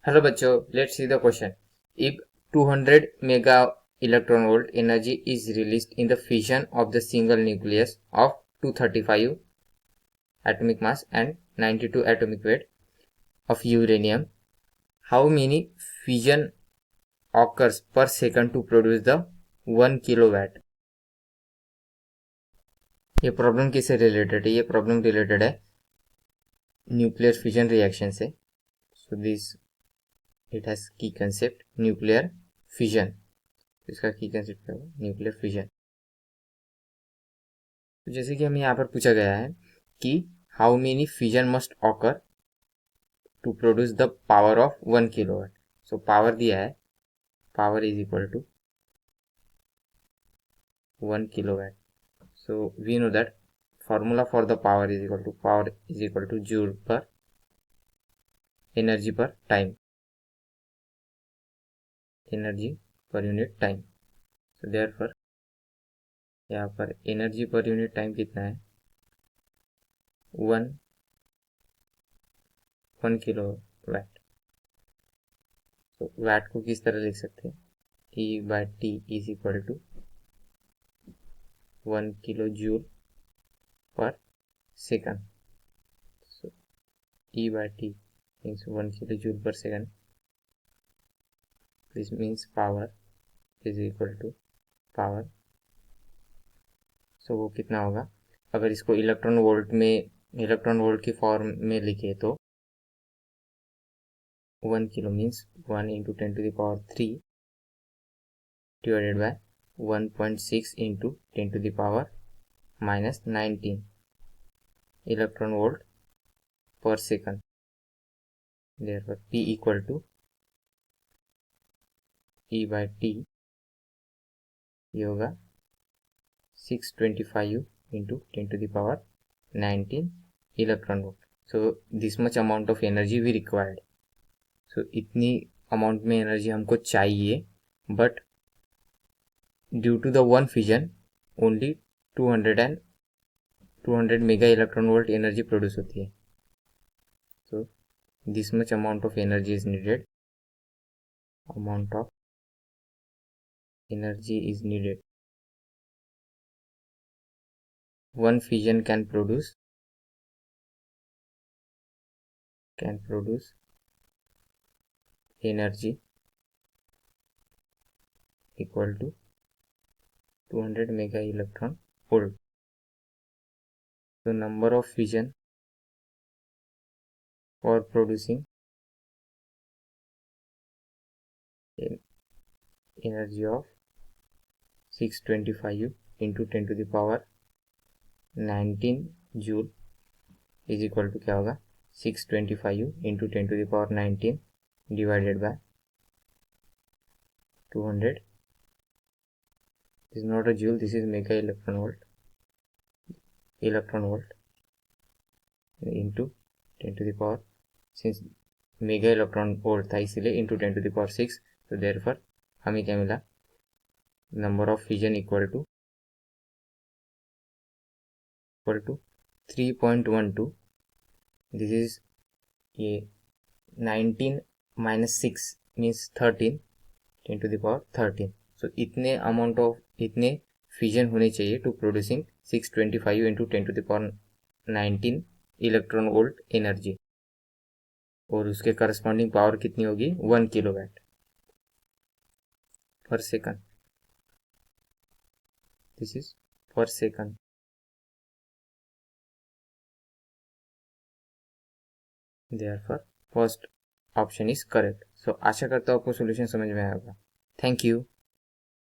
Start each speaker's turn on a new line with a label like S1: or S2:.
S1: Hello बच्चों, let's see the question. If 200 mega electron volt energy is released in the fission of the single nucleus of 235 atomic mass and 92 atomic weight of uranium, how many fission occurs per second to produce the 1 kilowatt? ये problem किससे related है? ये problem related है nuclear fission reaction से. So this it has की concept nuclear fission. इसका की concept क्या होगा? Nuclear fission. तो जैसे कि हमें यहाँ पर पूछा गया है कि how many fission must occur to produce the power of 1 kilowatt. So power दिया है, power is equal to 1 kilowatt. So we know that formula for the power is equal to joule per energy per time, energy per unit time. so therefore यहाँ पर energy per unit time कितना है? 1 kilo VAT. तो VAT को किस तरह लिख सकते हैं? E by t is equal to 1 kilo joule per second. so E by T means 1 kilojoule per second. This means power is equal to power. so वो कितना होगा? अगर इसको इलेक्ट्रॉन वोल्ट की फॉर्म में लिखे तो 1 kilo means 1 into 10 to the power 3 divided by 1.6 into 10 to the power minus 19 electron volt per second. therefore P equal to E by T ये होगा 625 into 10 to the power 19 electron volt. so this much amount of energy we required. so इतनी amount में energy हमको चाहिए, but due to the one fission only 200 mega electron volt energy produce होती है. so this much amount of energy is needed. amount of energy is needed. one fission can produce energy equal to 200 mega electron volt. the number of fission for producing energy of 625 into 10 to the power 19 joule is equal to क्या होगा? 625 into 10 to the power 19 divided by 200. This is not a joule, this is mega electron volt into 10 to the power, since mega electron volt था इसीलिए into 10 to the power 6. तो therefore हमें क्या मिला? Number of fission equal to 3.12. This is ये 19 minus 6 means 13 10 to the power 13. So इतने fission होने चाहिए to producing 625 into 10 to the power 19 electron volt energy. और उसके करस्पॉन्डिंग पावर कितनी होगी? 1 kilowatt per second. This is per second. therefore first option is correct. So आशा करता हूँ आपको सोल्यूशन समझ में आया होगा. Thank you.